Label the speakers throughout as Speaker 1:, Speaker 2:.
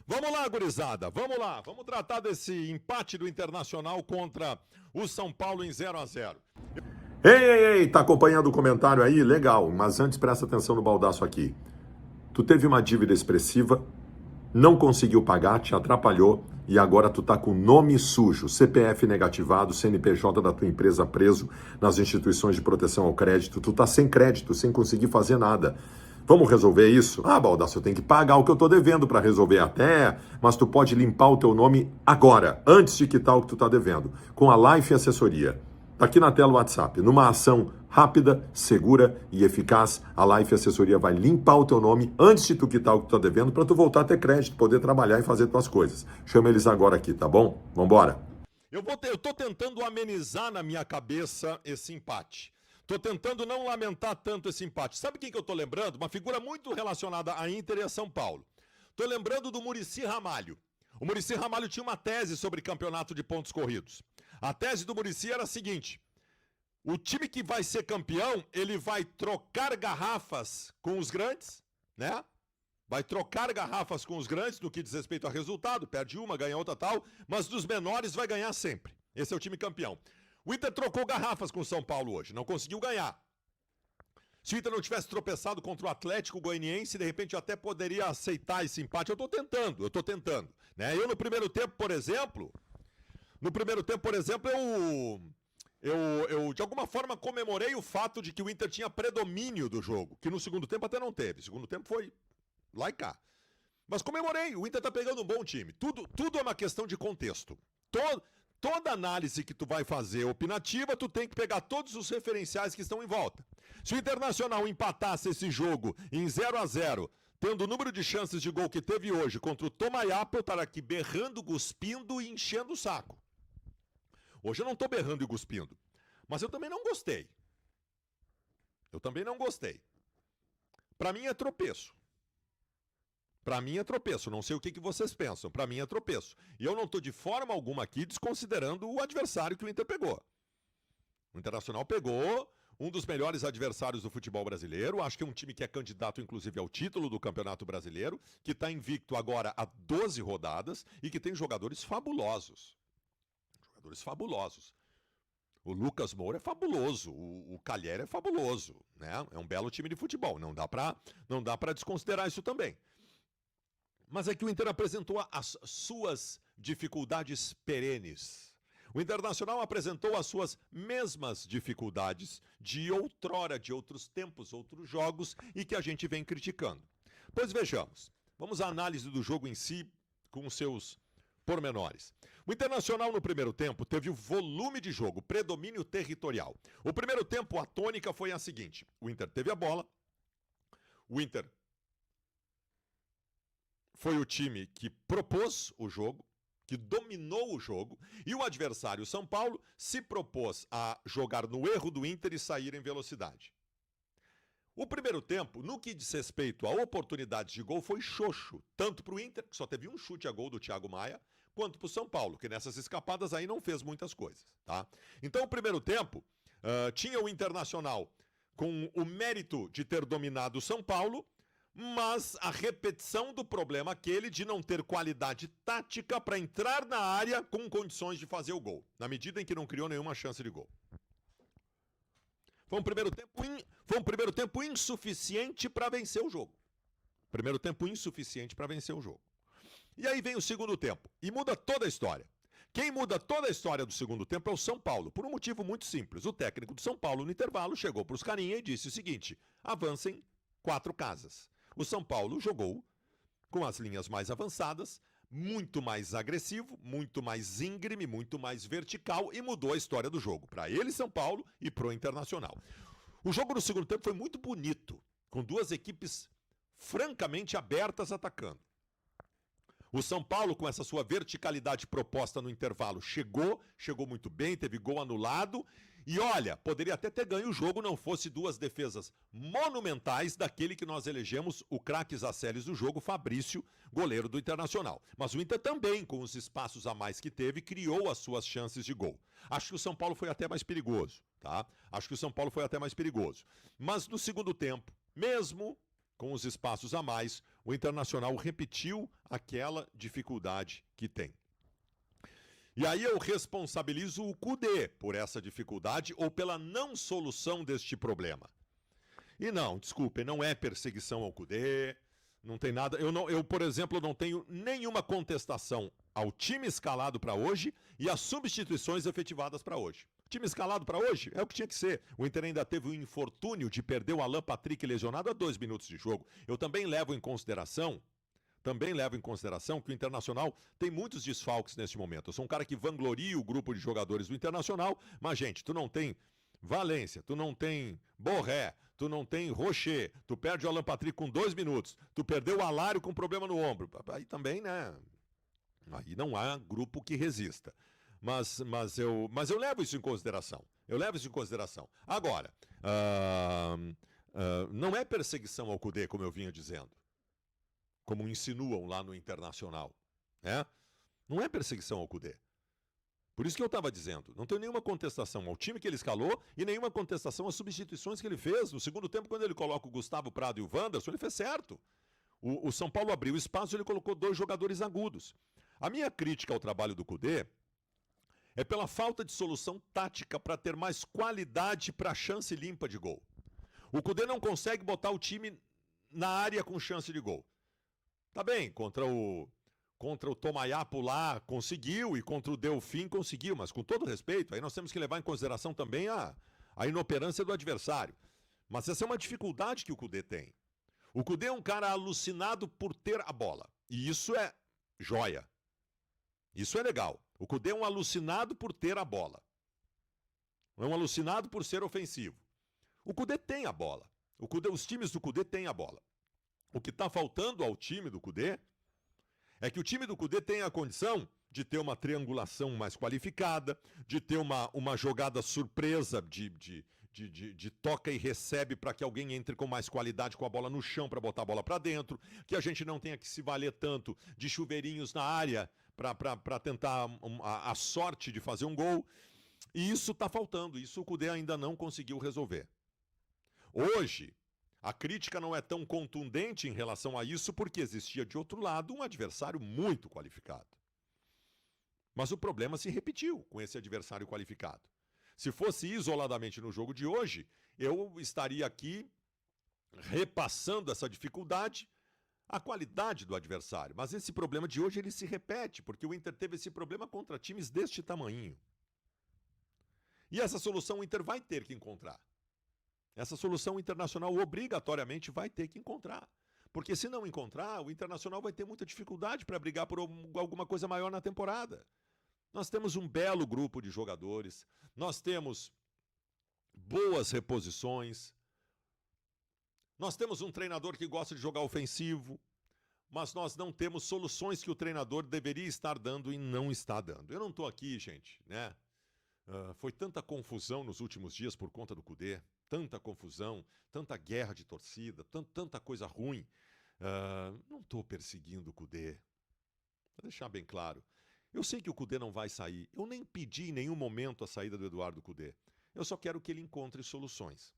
Speaker 1: Vamos lá, gurizada, vamos lá. Vamos tratar desse empate do Internacional contra o São Paulo em 0-0.
Speaker 2: Ei, tá acompanhando o comentário aí? Legal, mas antes presta atenção no baldaço aqui. Tu teve uma dívida expressiva, não conseguiu pagar, te atrapalhou e agora tu tá com nome sujo, CPF negativado, CNPJ da tua empresa preso nas instituições de proteção ao crédito, tu tá sem crédito, sem conseguir fazer nada. Vamos resolver isso? Ah, Baldasso, eu tenho que pagar o que eu tô devendo para resolver até, mas tu pode limpar o teu nome agora, antes de quitar o que tu tá devendo, com a Life Assessoria. Tá aqui na tela o WhatsApp. Numa ação rápida, segura e eficaz, a Life Assessoria vai limpar o teu nome antes de tu quitar o que tu tá devendo para tu voltar a ter crédito, poder trabalhar e fazer tuas coisas. Chama eles agora aqui, tá bom? Vambora.
Speaker 1: Eu tô tentando amenizar na minha cabeça esse empate. Tô tentando não lamentar tanto esse empate. Sabe quem que eu tô lembrando? Uma figura muito relacionada à Inter e a São Paulo. Tô lembrando do Muricy Ramalho. O Muricy Ramalho tinha uma tese sobre campeonato de pontos corridos. A tese do Muricy era a seguinte: o time que vai ser campeão, ele vai trocar garrafas com os grandes, né? Vai trocar garrafas com os grandes no que diz respeito a resultado, perde uma, ganha outra tal, mas dos menores vai ganhar sempre. Esse é o time campeão. O Inter trocou garrafas com o São Paulo hoje, não conseguiu ganhar. Se o Inter não tivesse tropeçado contra o Atlético Goianiense, de repente eu até poderia aceitar esse empate. Eu tô tentando, né? Eu no primeiro tempo, por exemplo, eu de alguma forma comemorei o fato de que o Inter tinha predomínio do jogo, que no segundo tempo até não teve. O segundo tempo foi lá e cá. Mas comemorei, o Inter tá pegando um bom time. Tudo é uma questão de contexto. Toda análise que tu vai fazer opinativa, tu tem que pegar todos os referenciais que estão em volta. Se o Internacional empatasse esse jogo em 0-0, tendo o número de chances de gol que teve hoje contra o Tomaiapo, eu estaria aqui berrando, cuspindo e enchendo o saco. Hoje eu não estou berrando e cuspindo, mas eu também não gostei. Para mim é tropeço. Não sei o que vocês pensam. Para mim é tropeço. E eu não estou de forma alguma aqui desconsiderando o adversário que o Inter pegou. O Internacional pegou um dos melhores adversários do futebol brasileiro. Acho que é um time que é candidato, inclusive, ao título do Campeonato Brasileiro, que está invicto agora há 12 rodadas e que tem jogadores fabulosos. O Lucas Moura é fabuloso, o Calher é fabuloso, né? É um belo time de futebol. Não dá para desconsiderar isso também. Mas é que o Inter apresentou as suas dificuldades perenes. O Internacional apresentou as suas mesmas dificuldades de outrora, de outros tempos, outros jogos, e que a gente vem criticando. Pois vejamos, vamos à análise do jogo em si, com os seus pormenores. O Internacional no primeiro tempo teve o volume de jogo, predomínio territorial. O primeiro tempo, a tônica foi a seguinte: o Inter teve a bola, o Inter foi o time que propôs o jogo, que dominou o jogo, e o adversário, São Paulo, se propôs a jogar no erro do Inter e sair em velocidade. O primeiro tempo, no que diz respeito a oportunidades de gol, foi xoxo, tanto para o Inter, que só teve um chute a gol do Thiago Maia, quanto para o São Paulo, que nessas escapadas aí não fez muitas coisas, tá? Então, o primeiro tempo, tinha o Internacional com o mérito de ter dominado o São Paulo, mas a repetição do problema aquele de não ter qualidade tática para entrar na área com condições de fazer o gol, na medida em que não criou nenhuma chance de gol. Foi um primeiro tempo insuficiente para vencer o jogo. E aí vem o segundo tempo, e muda toda a história. Quem muda toda a história do segundo tempo é o São Paulo, por um motivo muito simples. O técnico do São Paulo, no intervalo, chegou para os carinha e disse o seguinte: avancem 4 casas. O São Paulo jogou com as linhas mais avançadas, muito mais agressivo, muito mais íngreme, muito mais vertical, e mudou a história do jogo para ele, São Paulo, e pro Internacional. O jogo no segundo tempo foi muito bonito, com duas equipes francamente abertas atacando. O São Paulo, com essa sua verticalidade proposta no intervalo, chegou muito bem, teve gol anulado. E olha, poderia até ter ganho o jogo, não fosse duas defesas monumentais daquele que nós elegemos o craque Zacelles do jogo, Fabrício, goleiro do Internacional. Mas o Inter também, com os espaços a mais que teve, criou as suas chances de gol. Acho que o São Paulo foi até mais perigoso, tá? Mas no segundo tempo, mesmo com os espaços a mais, o Internacional repetiu aquela dificuldade que tem. E aí eu responsabilizo o Kudê por essa dificuldade ou pela não solução deste problema. E não, desculpem, não é perseguição ao Kudê, não tem nada. Eu, por exemplo, não tenho nenhuma contestação ao time escalado para hoje e às substituições efetivadas para hoje. O time escalado para hoje é o que tinha que ser. O Inter ainda teve o infortúnio de perder o Alan Patrick lesionado a 2 minutos de jogo. Eu também levo em consideração que o Internacional tem muitos desfalques nesse momento. Eu sou um cara que vangloria o grupo de jogadores do Internacional, mas, gente, tu não tem Valência, tu não tem Borré, tu não tem Rocher, tu perde o Alan Patrick com 2 minutos, tu perdeu o Alário com problema no ombro. Aí também, né? Aí não há grupo que resista. Mas eu levo isso em consideração. Agora, não é perseguição ao Kudê, como eu vinha dizendo. Como insinuam lá no Internacional. Né? Não é perseguição ao Kudê. Por isso que eu estava dizendo, não tenho nenhuma contestação ao time que ele escalou e nenhuma contestação às substituições que ele fez. No segundo tempo, quando ele coloca o Gustavo Prado e o Wanderson, ele fez certo. O São Paulo abriu espaço e ele colocou 2 jogadores agudos. A minha crítica ao trabalho do Kudê é pela falta de solução tática para ter mais qualidade para chance limpa de gol. O Kudê não consegue botar o time na área com chance de gol. Tá bem, contra o Tomayapo lá conseguiu e contra o Delfim conseguiu, mas com todo respeito, aí nós temos que levar em consideração também a inoperância do adversário. Mas essa é uma dificuldade que o Kudê tem. O Kudê é um cara alucinado por ter a bola. E isso é joia. Isso é legal. O Kudê é um alucinado por ter a bola. É um alucinado por ser ofensivo. O Kudê tem a bola. Os times do Kudê têm a bola. O que está faltando ao time do Kudê é que o time do Kudê tenha a condição de ter uma triangulação mais qualificada, de ter uma jogada surpresa de toca e recebe para que alguém entre com mais qualidade com a bola no chão para botar a bola para dentro, que a gente não tenha que se valer tanto de chuveirinhos na área para tentar a sorte de fazer um gol. E isso está faltando, isso o Kudê ainda não conseguiu resolver. Hoje, a crítica não é tão contundente em relação a isso porque existia, de outro lado, um adversário muito qualificado. Mas o problema se repetiu com esse adversário qualificado. Se fosse isoladamente no jogo de hoje, eu estaria aqui repassando essa dificuldade à qualidade do adversário. Mas esse problema de hoje ele se repete, porque o Inter teve esse problema contra times deste tamanho. E essa solução o Inter vai ter que encontrar. Essa solução internacional obrigatoriamente vai ter que encontrar. Porque se não encontrar, o Internacional vai ter muita dificuldade para brigar por alguma coisa maior na temporada. Nós temos um belo grupo de jogadores, nós temos boas reposições, nós temos um treinador que gosta de jogar ofensivo, mas nós não temos soluções que o treinador deveria estar dando e não está dando. Eu não estou aqui, gente, né? Foi tanta confusão nos últimos dias por conta do Kudê, tanta confusão, tanta guerra de torcida, tanta coisa ruim. Não estou perseguindo o Kudê, para deixar bem claro. Eu sei que o Kudê não vai sair. Eu nem pedi em nenhum momento a saída do Eduardo Kudê. Eu só quero que ele encontre soluções.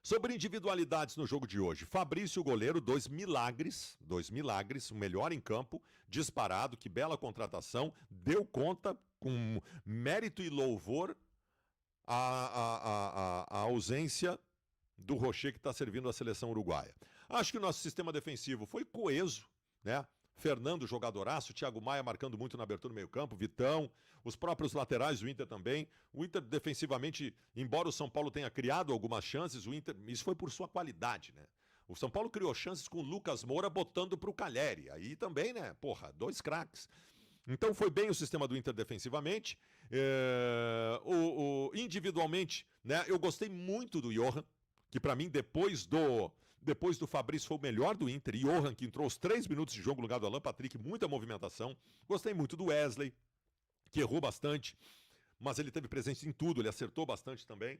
Speaker 1: Sobre individualidades no jogo de hoje, Fabrício, o goleiro, 2 milagres, o melhor em campo, disparado, que bela contratação, deu conta com mérito e louvor a ausência do Rocher, que está servindo a seleção uruguaia. Acho que o nosso sistema defensivo foi coeso, né? Fernando, jogadoraço, Thiago Maia marcando muito na abertura do meio campo, Vitão, os próprios laterais do Inter também. O Inter defensivamente, embora o São Paulo tenha criado algumas chances, o Inter, isso foi por sua qualidade, né? O São Paulo criou chances com o Lucas Moura botando para o Calheri. Aí também, né? Porra, 2 craques. Então foi bem o sistema do Inter defensivamente. Individualmente, né? Eu gostei muito do Johan, que para mim, depois do Fabrício, foi o melhor do Inter. Johan, que entrou os 3 minutos de jogo no lugar do Alan Patrick, muita movimentação. Gostei muito do Wesley, que errou bastante, mas ele teve presença em tudo, ele acertou bastante também.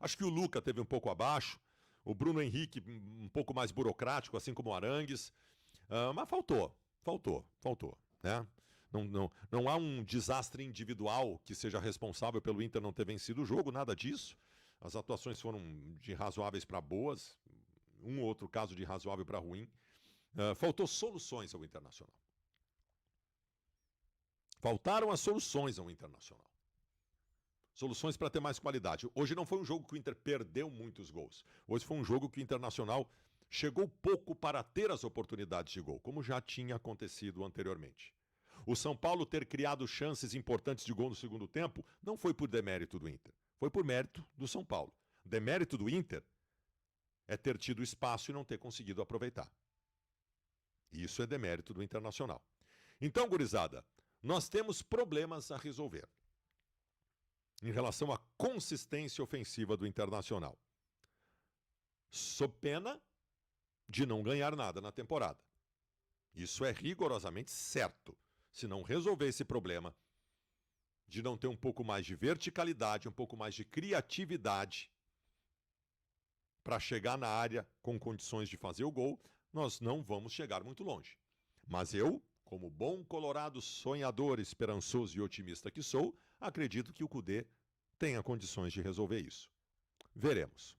Speaker 1: Acho que o Luca teve um pouco abaixo, o Bruno Henrique um pouco mais burocrático, assim como o Arangues. Mas faltou, né? Não há um desastre individual que seja responsável pelo Inter não ter vencido o jogo, nada disso. As atuações foram de razoáveis para boas, um ou outro caso de razoável para ruim. Faltou soluções ao Internacional. Faltaram as soluções ao Internacional. Soluções para ter mais qualidade. Hoje não foi um jogo que o Inter perdeu muitos gols. Hoje foi um jogo que o Internacional chegou pouco para ter as oportunidades de gol, como já tinha acontecido anteriormente. O São Paulo ter criado chances importantes de gol no segundo tempo não foi por demérito do Inter. Foi por mérito do São Paulo. Demérito do Inter é ter tido espaço e não ter conseguido aproveitar. Isso é demérito do Internacional. Então, gurizada, nós temos problemas a resolver em relação à consistência ofensiva do Internacional. Sob pena de não ganhar nada na temporada. Isso é rigorosamente certo. Se não resolver esse problema de não ter um pouco mais de verticalidade, um pouco mais de criatividade para chegar na área com condições de fazer o gol, nós não vamos chegar muito longe. Mas eu, como bom colorado sonhador, esperançoso e otimista que sou, acredito que o Kudê tenha condições de resolver isso. Veremos.